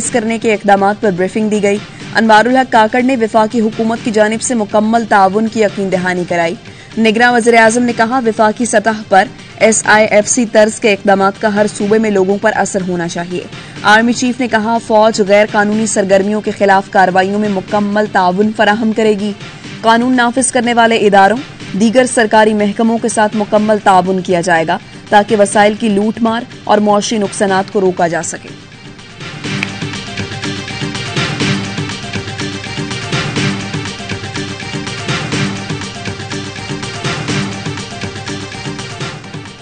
करने के इक़दामात पर ब्रीफिंग दी गई। अनवारुल हक काकड़ ने वफाकी हुकूमत की जानिब से मुकम्मल ताउन की यकीन दहानी कराई। निगरान वज़ीर-ए-आज़म ने कहा, वफाकी सतह पर SIFC तर्ज के इक़दामात का हर सूबे में लोगों पर असर होना चाहिए। आर्मी चीफ ने कहा, फौज गैर कानूनी सरगर्मियों के खिलाफ कार्रवाइयों में मुकम्मल ताउन फराहम करेगी। कानून नाफिज करने वाले इदारों, दीगर सरकारी महकमों के साथ मुकम्मल ताउन किया जाएगा ताकि वसाइल की लूट मार और मुआशी नुकसानात को रोका जा सके।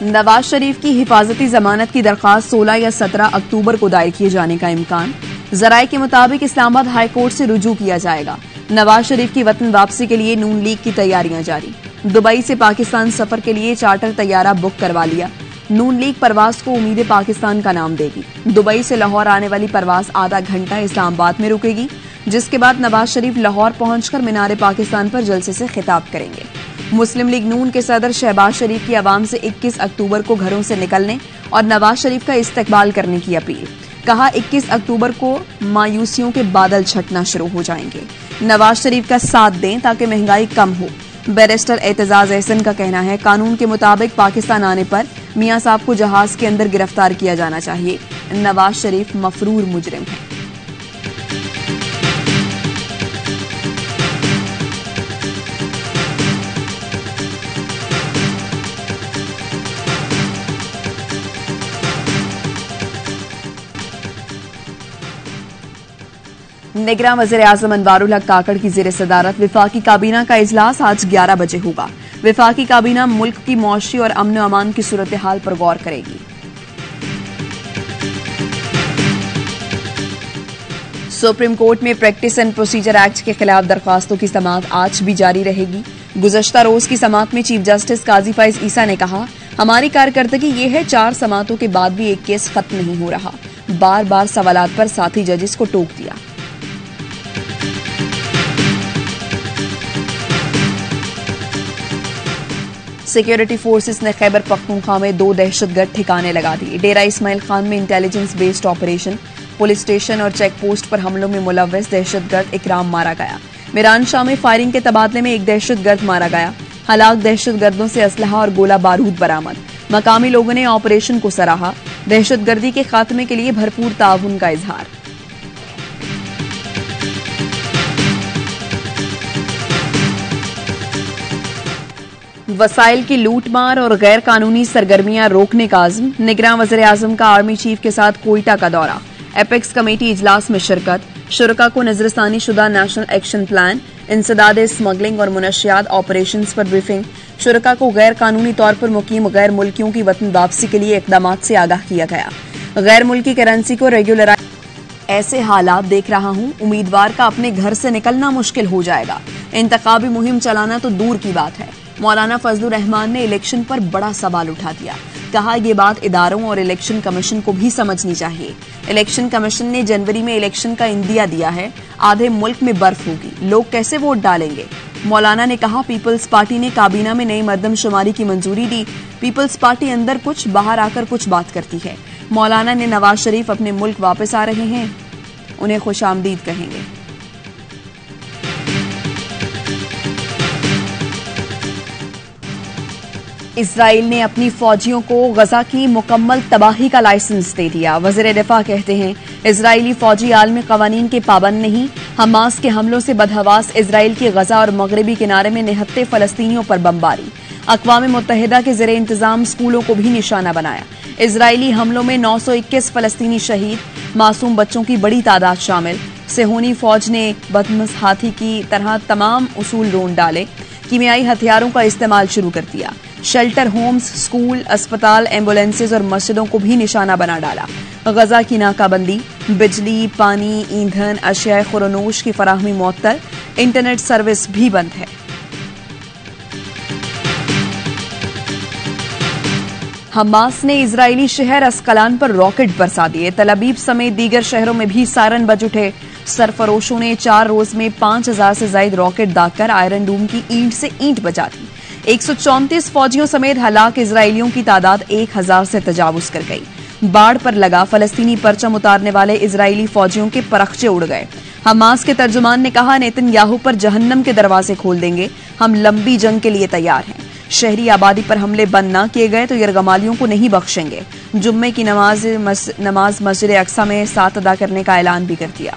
नवाज शरीफ की हिफाजती जमानत की दरख्वास्त 16 या 17 अक्टूबर को दायर किए जाने का इम्कान। जराये के मुताबिक इस्लामाबाद हाई कोर्ट से रुजू किया जाएगा। नवाज शरीफ की वतन वापसी के लिए नून लीग की तैयारियां जारी। दुबई से पाकिस्तान सफर के लिए चार्टर तैयारा बुक करवा लिया। नून लीग परवास को उम्मीद पाकिस्तान का नाम देगी। दुबई से लाहौर आने वाली परवास आधा घंटा इस्लामाबाद में रुकेगी, जिसके बाद नवाज शरीफ लाहौर पहुंचकर मीनार पाकिस्तान पर जलसे से खिताब करेंगे। मुस्लिम लीग नून के सदर शहबाज शरीफ की आवाम से 21 अक्टूबर को घरों से निकलने और नवाज शरीफ का इस्तकबाल करने की अपील। कहा, 21 अक्टूबर को मायूसियों के बादल छटना शुरू हो जाएंगे। नवाज शरीफ का साथ दें ताकि महंगाई कम हो। बैरिस्टर एतजाज एहसन का कहना है, कानून के मुताबिक पाकिस्तान आने पर मियां साहब को जहाज के अंदर गिरफ्तार किया जाना चाहिए। नवाज शरीफ मफरूर मुजरिम है। निगरान वज़ीर-ए-आज़म अनवारुल हक काकड़ की ज़ेर सदारत वफाकी काबीना का इजलास आज 11 बजे होगा। वफाकी काबीना मुल्क की मुआशी और अमन व अमान की सूरत हाल पर गौर करेगी। सुप्रीम कोर्ट में प्रैक्टिस एंड प्रोसीजर एक्ट के खिलाफ दरख्वास्तों की समाअत आज भी जारी रहेगी। गुज़श्ता रोज की समाअत में चीफ जस्टिस काजी फैज ईसा ने कहा, हमारी कारकर्दगी ये है 4 समाअतों के बाद भी एक केस खत्म नहीं हो रहा। बार बार सवालात पर साथी जजेस को टोक दिया। सिक्योरिटी फोर्सेस ने खैबर पख्तूनख्वा में 2 दहशतगर्द ठिकाने लगा दिए। डेरा इस्माइल खान में intelligence based operation, police station और चेक पोस्ट पर हमलों में मुलव्वस दहशतगर्द इकराम मारा गया। मीरान शाह में फायरिंग के तबादले में एक दहशतगर्द मारा गया। हलाक दहशतगर्दों से असलहा और गोला बारूद बरामद। मकामी लोगों ने ऑपरेशन को सराहा। दहशतगर्दी के खात्मे के लिए भरपूर ताउन का इजहार। वसाइल की लूटमार और गैर कानूनी सरगर्मियां रोकने का आज़म। निगरान वज़ीर-ए-आज़म का आर्मी चीफ के साथ कोयटा का दौरा। एपेक्स कमेटी इजलास में शिरकत। शुरका को नजरसानी शुदा नेशनल एक्शन प्लान, इंसदाद स्मगलिंग और मुनशियात ऑपरेशंस पर ब्रीफिंग। शुरका को गैर कानूनी तौर पर मुकीम गैर मुल्कियों की वतन वापसी के लिए इक़दामात से आगाह किया गया। गैर मुल्की करेंसी को रेगुलराइज। ऐसे हालात देख रहा हूं, उम्मीदवार का अपने घर से निकलना मुश्किल हो जाएगा। इंतखाबी मुहिम चलाना तो दूर की बात है। मौलाना फजलुर रहमान ने इलेक्शन पर बड़ा सवाल उठा दिया। कहा, यह बात इदारों और इलेक्शन कमीशन को भी समझनी चाहिए। इलेक्शन कमीशन ने जनवरी में इलेक्शन का इंदिया दिया है। आधे मुल्क में बर्फ होगी, लोग कैसे वोट डालेंगे? मौलाना ने कहा, पीपल्स पार्टी ने काबीना में नई मर्दमशुमारी की मंजूरी दी। पीपल्स पार्टी अंदर कुछ बाहर आकर कुछ बात करती है। मौलाना ने नवाज शरीफ अपने मुल्क वापस आ रहे हैं, उन्हें खुशामदीद कहेंगे। इजराइल ने अपनी फौजियों को गजा की मुकम्मल तबाही का लाइसेंस दे दिया। वज़ीर दिफा कहते हैं, इजरायली फौजी आलमी कवानीन के पाबंद नहीं। हमास के हमलों से बदहवास इजराइल की गजा और मगरबी किनारे में निहत्ते फलस्तीनियों पर बमबारी। अक़वाम मुत्तहिदा के ज़ेरे इंतजाम स्कूलों को भी निशाना बनाया। इजरायली हमलों में 921 फलस्तीनी शहीद, मासूम बच्चों की बड़ी तादाद शामिल। सेहोनी फौज ने बदमस हाथी की तरह तमाम उसूल रोन डाले। कीमियाई हथियारों का इस्तेमाल शुरू कर दिया। शेल्टर होम्स, स्कूल, अस्पताल, एम्बुलेंसेज और मस्जिदों को भी निशाना बना डाला। गजा की नाकाबंदी, बिजली, पानी, ईंधन, अशिया खुरनोश की फराहमी मुअत्तल, इंटरनेट सर्विस भी बंद है। हमास ने इजरायली शहर अस्कलान पर रॉकेट बरसा दिए। तल अबीब समेत दीगर शहरों में भी सायरन बज उठे। सरफरोशों ने 4 रोज में 5000 से ज्यादा रॉकेट दागकर आयरन डूम की ईंट से ईंट बजा दी। 134 फौजियों समेत हलाक इजरायलियों की तादाद 1000 से तजावुज कर गई। बाढ़ पर लगा फलस्तीनी परचम उतारने वाले इजरायली फौजियों के परखचे उड़ गए। हमास के तर्जुमान ने कहा, नेतन्याहू पर जहन्नम के दरवाजे खोल देंगे, हम लंबी जंग के लिए तैयार हैं। शहरी आबादी पर हमले बंद न किए गए तो यरगमालियों को नहीं बख्शेंगे। जुम्मे की नमाज मस्जिद अक्सा में 7 अदा करने का ऐलान भी कर दिया।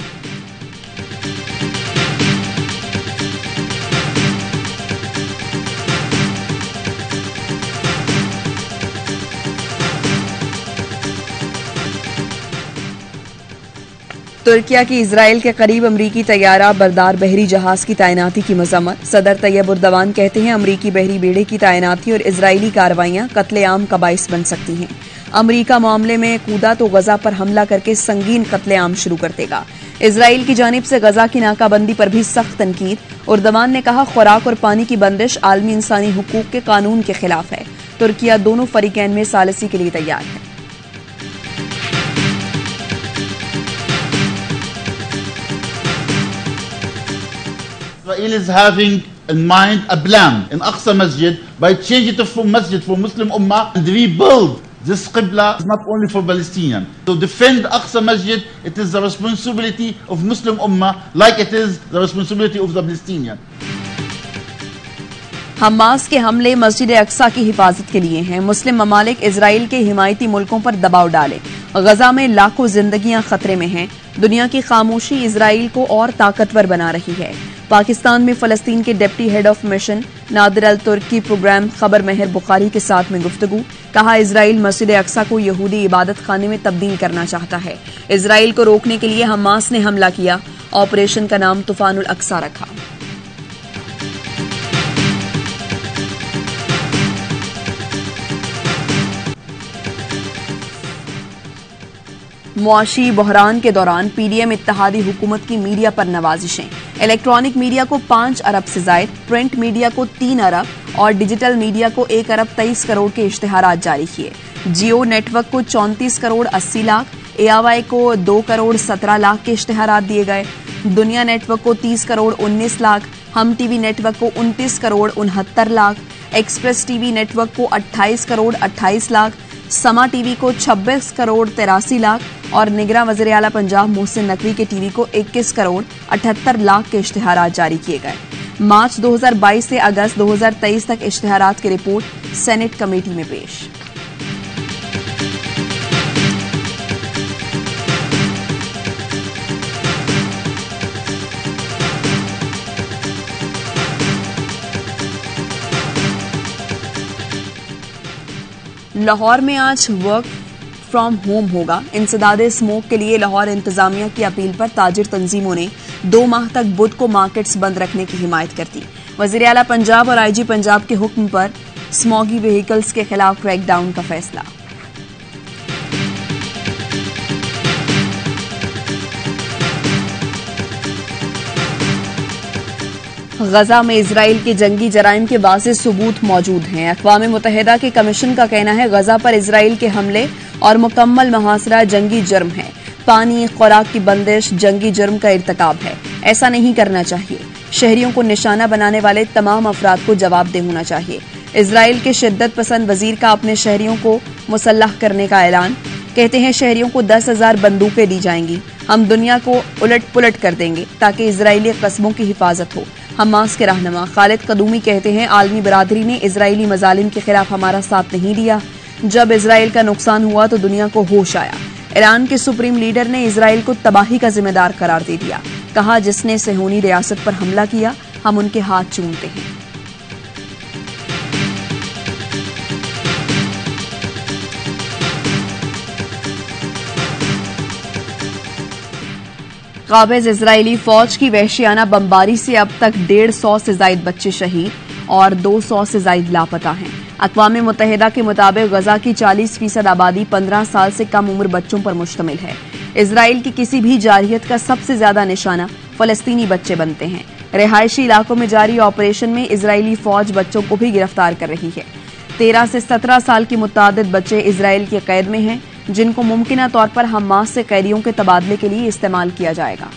तुर्किया की इजराइल के करीब अमरीकी तैयारा बरदार बहरी जहाज की तैनाती की मजम्मत। सदर तैयब उर्दवान कहते हैं, अमरीकी बहरी बेड़े की तैनाती और इजरायली कार्रवाइयां कत्लेआम का बाइस बन सकती हैं। अमरीका मामले में कूदा तो गजा पर हमला करके संगीन कत्लेआम शुरू कर देगा। इजराइल की जानिब से गजा की नाकाबंदी पर भी सख्त तनकीद। उर्दवान ने कहा, खुराक और पानी की बंदिश आलमी इंसानी हुकूक के कानून के खिलाफ है। तुर्किया दोनों फरीकैन में सालिसी के लिए तैयार है। Israel is having in mind a plan in Aqsa Masjid by changing it from Masjid for Muslim Ummah and rebuild this Qibla not only for Palestinians. To defend Aqsa Masjid, it is the responsibility of Muslim Ummah like it is the responsibility of the Palestinians. Hamas के हमले मस्जिद अक्सा की हिफाजत के लिए हैं। मुस्लिम ममालिक Israel के हिमायती मुल्कों पर दबाव डाले। गजा में लाखों जिंदगियां खतरे में हैं। दुनिया की खामोशी इजराइल को और ताकतवर बना रही है। पाकिस्तान में फलस्तीन के deputy head of mission Nadir Al Turki program खबर मेहर बुखारी के साथ में गुफ्तगू। कहा, इजराइल मस्जिद अक्सा को यहूदी इबादत खाने में तब्दील करना चाहता है। इजराइल को रोकने के लिए हमास ने हमला किया। ऑपरेशन का नाम तूफानुल अक्सा रखा। मुआशी बहरान के दौरान पीडीएम इत्तेहादी हुकूमत की मीडिया पर नवाजिशें। इलेक्ट्रॉनिक मीडिया को 5 अरब से जायद, प्रिंट मीडिया को 3 अरब और डिजिटल मीडिया को 1 अरब 23 करोड़ के इश्तेहारात जारी किए। जियो नेटवर्क को 34 करोड़ 80 लाख, एआवाई को 2 करोड़ 17 लाख के इश्तेहारात दिए गए। दुनिया नेटवर्क को 30 करोड़ 19 लाख, हम टीवी नेटवर्क को 29 crore 69 lakh, express TV network को 28 करोड़ 28 लाख, समा टीवी को 26 करोड़ 83 लाख और निगरां वज़ीर आला पंजाब मोहसिन नकवी के टीवी को 21 करोड़ 78 लाख के इश्तेहारात जारी किए गए। मार्च 2022 से अगस्त 2023 तक इश्तेहारात की रिपोर्ट सेनेट कमेटी में पेश। लाहौर में आज वर्क फ्रॉम होम होगा। इंसदाद स्मोक के लिए लाहौर इंतजामिया की अपील पर ताजिर तंजीमों ने 2 माह तक बुध को मार्केट्स बंद रखने की हिमायत कर दी। वज़ीर आला पंजाब और आईजी पंजाब के हुक्म पर स्मॉगी व्हीकल्स के खिलाफ क्रैकडाउन का फैसला। गजा में इजराइल के जंगी जराइम के वाज़ेह सबूत मौजूद हैं। अक़वाम मुत्तहिदा के कमीशन का कहना है, गजा पर इजराइल के हमले और मुकम्मल मुहासरा जंगी जुर्म है। पानी, खुराक की बंदिश जंगी जुर्म का इर्तिकाब है। ऐसा नहीं करना चाहिए। शहरियों को निशाना बनाने वाले तमाम अफराद को जवाबदेह होना चाहिए। इजराइल के शिद्दत पसंद वजीर का अपने शहरियों को मुसल्लह करने का ऐलान। कहते हैं, शहरियों को 10,000 बंदूकें दी जाएंगी। हम दुनिया को उलट पुलट कर देंगे ताकि इजरायली कस्बों की हिफाजत हो। हमास के रहनुमा खालिद कदूमी कहते हैं, आलमी बरादरी ने इजरायली मजालिम के खिलाफ हमारा साथ नहीं दिया। जब इजराइल का नुकसान हुआ तो दुनिया को होश आया। ईरान के सुप्रीम लीडर ने इजराइल को तबाही का जिम्मेदार करार दे दिया। कहा, जिसने सेहूनी रियासत पर हमला किया हम उनके हाथ चूमते हैं। काबिज इजरायली फौज की वहशियाना बमबारी से अब तक 150 से जायद बच्चे शहीद और 200 से जायद लापता हैं। अक़वाम मुत्तहिदा के मुताबिक गजा की 40% आबादी 15 साल से कम उम्र बच्चों पर मुश्तमिल है। इजराइल की किसी भी जारहियत का सबसे ज्यादा निशाना फलस्तीनी बच्चे बनते हैं। रिहायशी इलाकों में जारी ऑपरेशन में इजरायली फौज बच्चों को भी गिरफ्तार कर रही है। 13 से 17 साल की मुतादिद बच्चे इजराइल की कैद में हैं, जिनको मुमकिना तौर पर हमास से कैदियों के तबादले के लिए इस्तेमाल किया जाएगा।